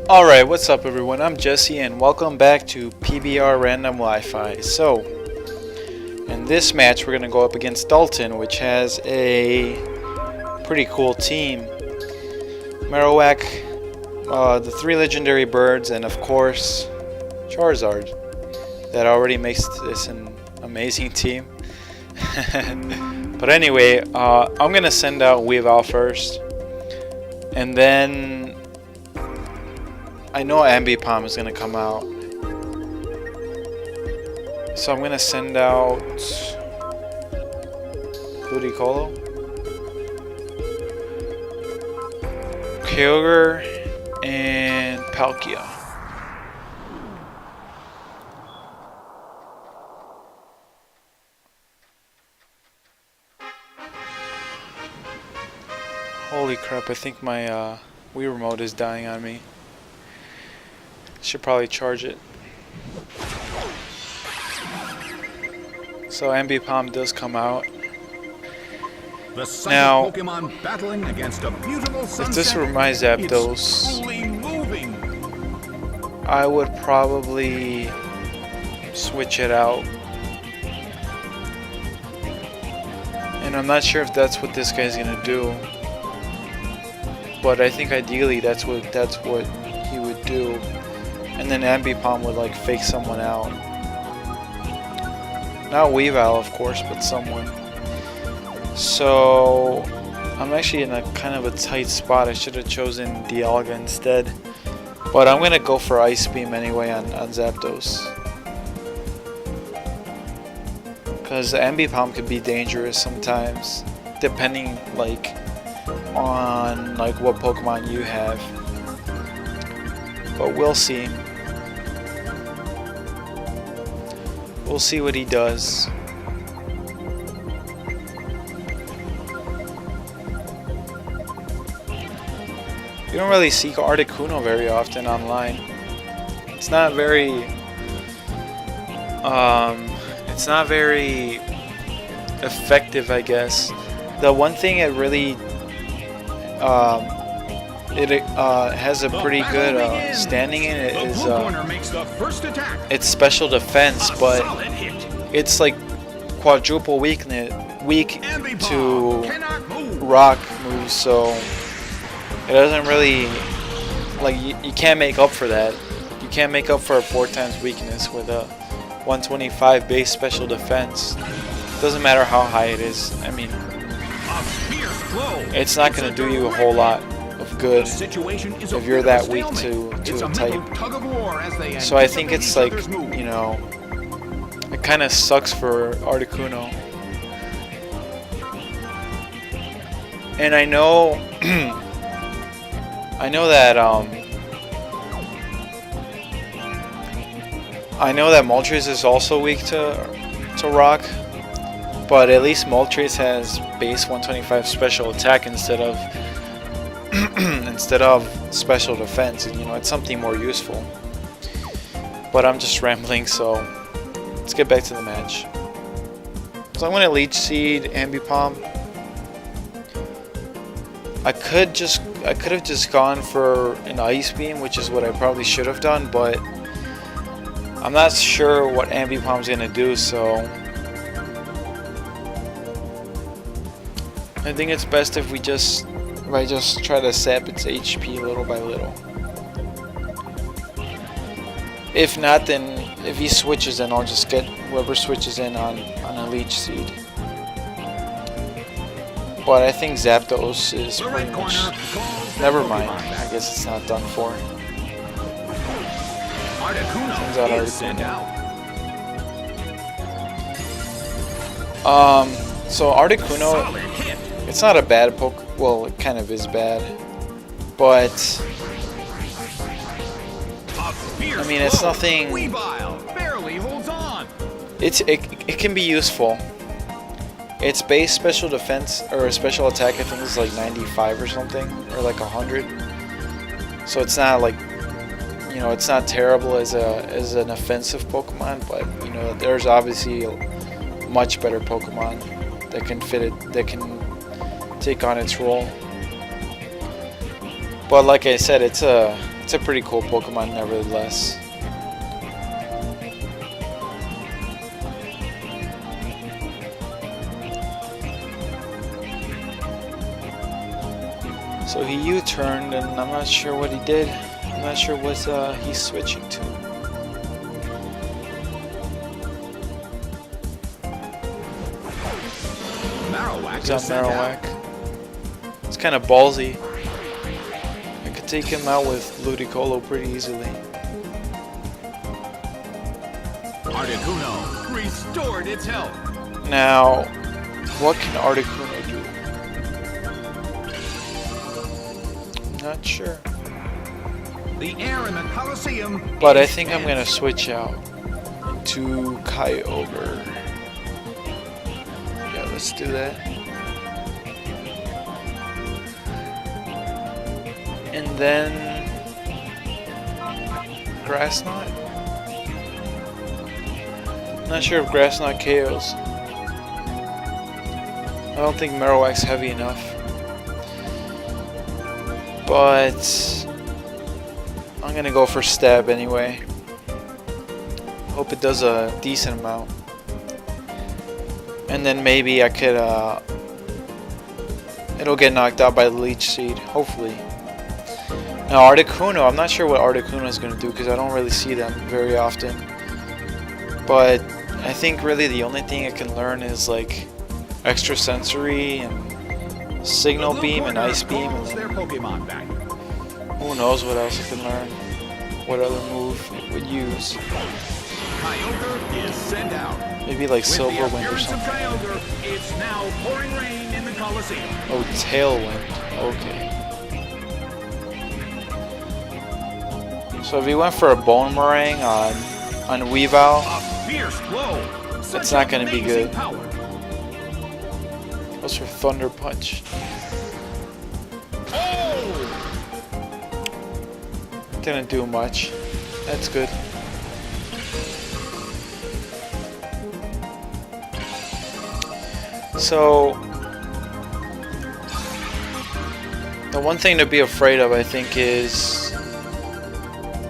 Alright, what's up everyone? I'm Jesse and welcome back to PBR Random Wi-Fi. So, in this match we're going to go up against Dalton, which has a pretty cool team. Marowak, the 3 legendary birds, and of course, Charizard. That already makes this an amazing team. But anyway, I'm going to send out Weavile first. And then I know Ambipom is going to come out. So I'm going to send out Ludicolo, Kyogre, and Palkia. Holy crap, I think my Wii remote is dying on me. Should probably charge it. So Ambipom does come out. Now, Pokemon battling against a beautiful if this were my Zapdos, I would probably switch it out. And I'm not sure if that's what this guy's gonna do. But I think ideally that's what he would do. And then Ambipom would like fake someone out. Not Weavile, of course, but someone. So I'm actually in a kind of a tight spot. I should have chosen Dialga instead. But I'm gonna go for Ice Beam anyway on Zapdos. Because Ambipom can be dangerous sometimes, depending on what Pokemon you have. But we'll see. We'll see what he does. You don't really see Articuno very often online. It's not very effective, I guess. The one thing it really has a pretty good standing in it is its special defense, but it's like quadruple weak to rock moves, so it doesn't really you can't make up for that. You can't make up for a 4 times weakness with a 125 base special defense. Doesn't matter how high it is. I mean, it's not going to do you a whole lot of good if you're that weak to a type. So I think it's like, you know, it kind of sucks for Articuno. And I know that Moltres is also weak to rock. But at least Moltres has base 125 special attack instead of special defense, and you know, it's something more useful. But I'm just rambling, so let's get back to the match. So I'm gonna Leech Seed Ambipom. I could have just gone for an Ice Beam, which is what I probably should have done, but I'm not sure what Ambipom's gonna do, so I think it's best if I just try to sap its HP little by little. If not, then if he switches, then I'll just get whoever switches in on a Leech Seed. But I think Zapdos is pretty much... Never mind, I guess it's not done for. Turns out Articuno. So Articuno, it's not a bad poke. Well, it kind of is bad, but I mean, it's nothing. It can be useful. Its base special defense or special attack, I think, is like 95 or something, or like 100. So it's not like, you know, it's not terrible as an offensive Pokemon, but you know, there's obviously much better Pokemon that can fit it, that can take on its role. But like I said, it's It's a pretty cool Pokemon nevertheless. So he U-turned, and I'm not sure what he did. I'm not sure what he's switching to. He's on Marowak. It's kind of ballsy. I could take him out with Ludicolo pretty easily. Articuno restored its health. Now, what can Articuno do? Not sure. The air in the Colosseum. But I think I'm gonna switch out to Kyogre. Yeah, let's do that. And then Grass Knot? Not sure if Grass Knot KOs. I don't think Marowak's heavy enough. But I'm gonna go for Stab anyway. Hope it does a decent amount. And then maybe I could it'll get knocked out by the Leech Seed, hopefully. Now Articuno, I'm not sure what Articuno is gonna do because I don't really see them very often. But I think really the only thing I can learn is like Extra Sensory and Signal Beam and Ice Beam, and then who knows what else I can learn, what other move it would use. Kyogre is sent out. Maybe like Silver Wind or something. Kyogre, it's now pouring rain in the Colosseum. Oh, Tailwind. Okay. So if he went for a Boomerang on Weavile, A fierce blow. it's not going to be good. Goes for Thunder Punch. Didn't do much. That's good. So the one thing to be afraid of, I think, is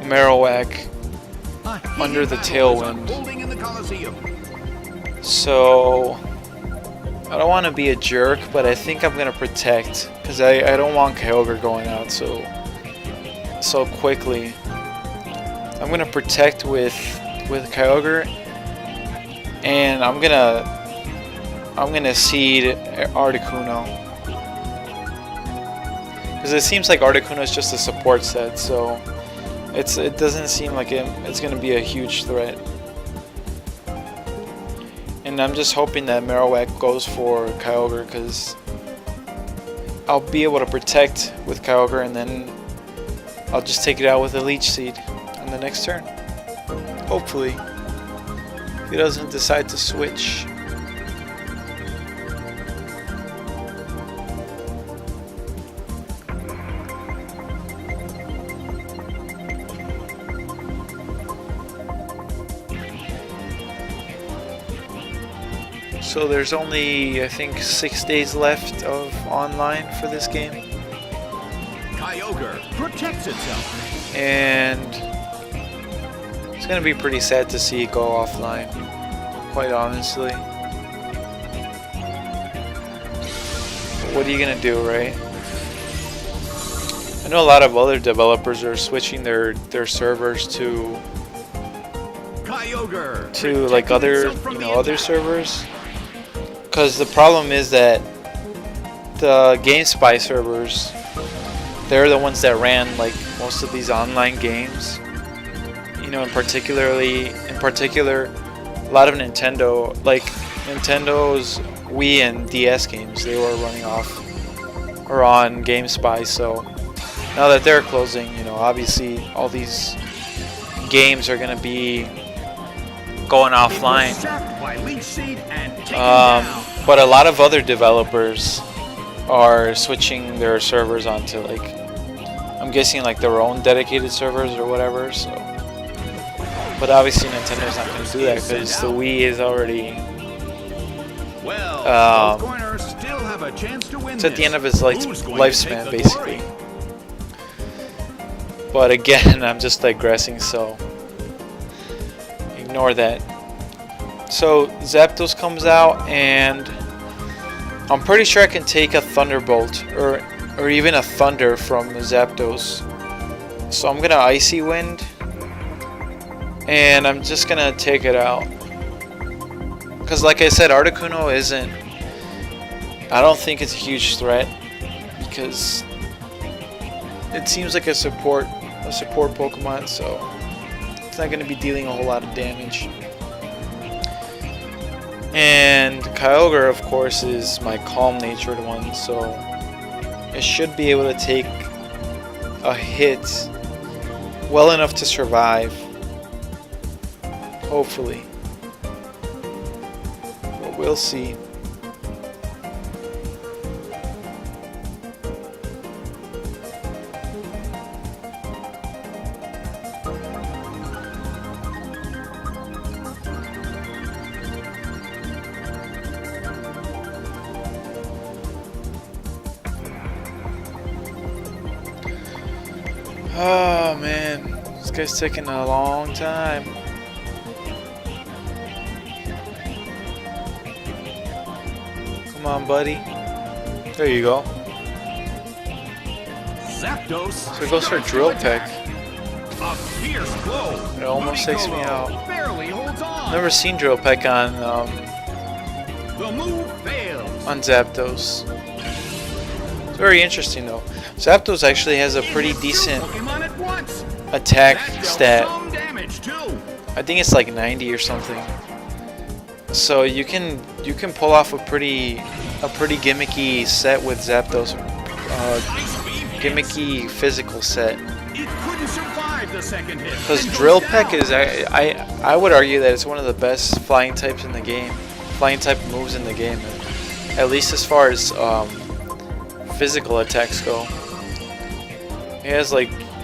Marowak under the Tailwind. So I don't want to be a jerk, but I think I'm gonna protect because I don't want Kyogre going out so quickly. I'm gonna protect with Kyogre, and I'm gonna seed Articuno because it seems like Articuno is just a support set, so it doesn't seem like it's gonna be a huge threat. And I'm just hoping that Marowak goes for Kyogre because I'll be able to protect with Kyogre, and then I'll just take it out with a Leech Seed on the next turn. Hopefully. If he doesn't decide to switch. So there's only, I think, 6 days left of online for this game. Kyogre protects itself. And it's going to be pretty sad to see it go offline, quite honestly. But what are you going to do, right? I know a lot of other developers are switching their servers to like other servers. Because the problem is that the GameSpy servers, they're the ones that ran like most of these online games. You know, in particular, a lot of Nintendo, like Nintendo's Wii and DS games, they were running off or on GameSpy. So now that they're closing, you know, obviously all these games are gonna be going offline. But a lot of other developers are switching their servers onto, like, I'm guessing like their own dedicated servers or whatever. So, but obviously Nintendo's not going to do that because the Wii is already it's at the end of its lifespan basically. But again, I'm just digressing, so ignore that. So Zapdos comes out, and I'm pretty sure I can take a Thunderbolt or even a Thunder from Zapdos. So I'm gonna Icy Wind, and I'm just gonna take it out. Because like I said, Articuno isn't... I don't think it's a huge threat, because it seems like a support Pokemon, so it's not gonna be dealing a whole lot of damage. And Kyogre, of course, is my calm-natured one, so it should be able to take a hit well enough to survive. Hopefully. But we'll see. Oh man, this guy's taking a long time. Come on, buddy. There you go. Zapdos. So it goes for Drill Peck. A fierce blow. It almost takes me out. Barely holds on. Never seen Drill Peck on The move fails. on Zapdos. It's very interesting though. Zapdos actually has a pretty decent attack stat. I think it's like 90 or something. So you can pull off a pretty gimmicky set with Zapdos. Gimmicky physical set. It couldn't survive the second hit. Because Drill Peck is, I would argue that it's one of the best flying types in the game. Flying type moves in the game. At least as far as physical attacks go. It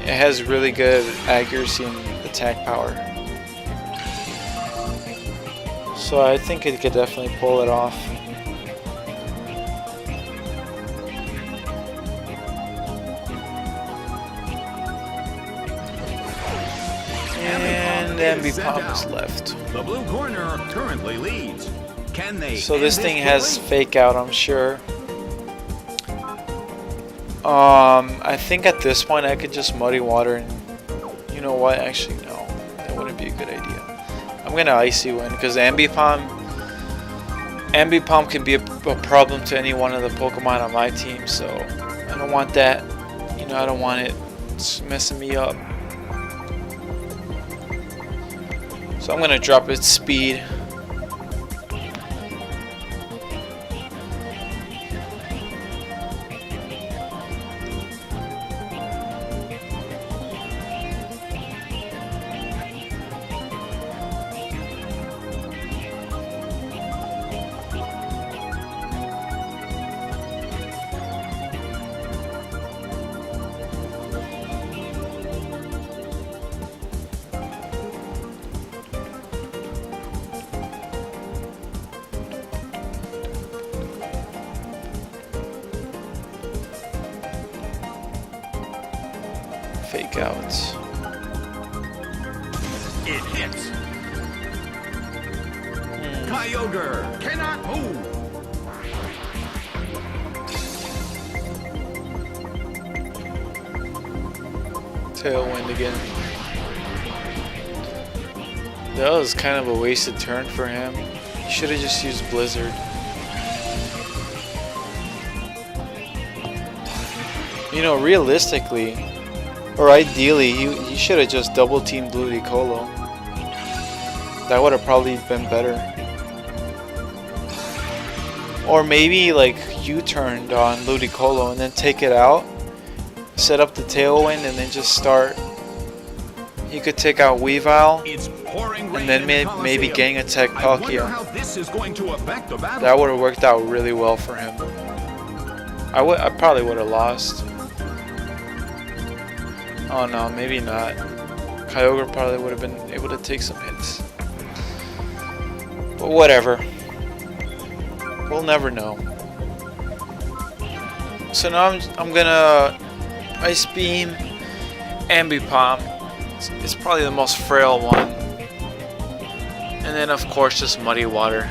has really good accuracy and attack power. So I think it could definitely pull it off. And Ambipom is left. The blue corner currently leads. Can they? So this thing has fake out, I'm sure. I think at this point I could just Muddy Water, and you know what? Actually, no, that wouldn't be a good idea. I'm gonna Icy Wind because Ambipom can be a problem to any one of the Pokemon on my team, so I don't want that. You know, I don't want it messing me up. So I'm gonna drop its speed. Fake out. It hits. Kyogre cannot move. Tailwind again. That was kind of a wasted turn for him. He should have just used Blizzard. You know, realistically, or ideally, he should have just double teamed Ludicolo. That would have probably been better. Or maybe like U-turned on Ludicolo and then take it out, set up the Tailwind, and then just start. He could take out Weavile, and then maybe Gang Attack Palkia. That would have worked out really well for him. I probably would have lost. Oh no, maybe not. Kyogre probably would have been able to take some hits. But whatever. We'll never know. So now I'm gonna Ice Beam, Ambipom is probably the most frail one. And then of course just Muddy Water.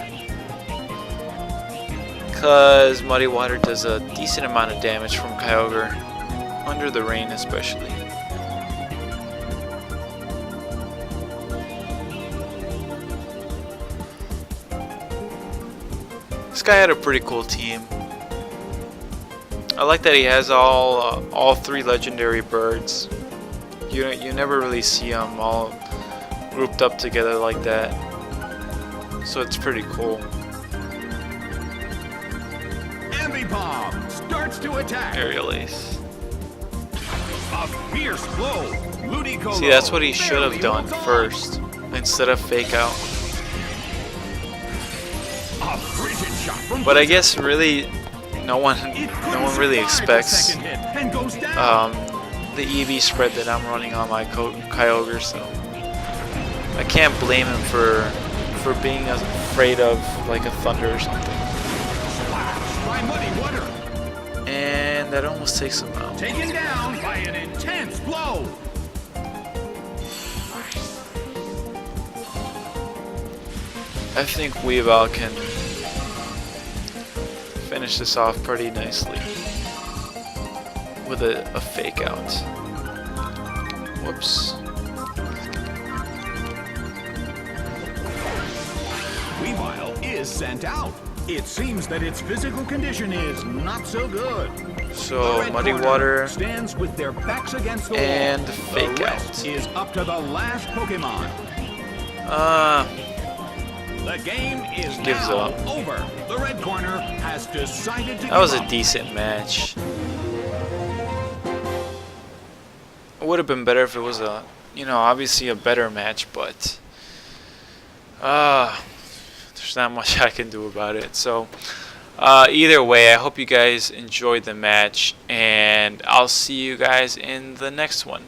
Because Muddy Water does a decent amount of damage from Kyogre. Under the rain especially. This guy had a pretty cool team. I like that he has all 3 legendary birds. You never really see them all grouped up together like that. So it's pretty cool. Ambipom starts to attack. Aerial Ace. A fierce blow. Ludicolo. See, that's what he should have done first instead of fake out. A frigid shot from But I guess really no one really expects the EV spread that I'm running on my Kyogre, so I can't blame him for being afraid of like a thunder or something. by Muddy Water. And that almost takes him out. Taken down by an intense blow. I think Weavile can finish this off pretty nicely with a fake out. Whoops. Weavile is sent out. It seems that its physical condition is not so good. So Muddy Water stands with their backs against the and wall. fake The out. rest is up to the last Pokemon. The game is Gives now up. over. The red corner has decided to That was give a up. decent match. It would have been better if it was a, obviously a better match, but there's not much I can do about it. So either way, I hope you guys enjoyed the match, and I'll see you guys in the next one.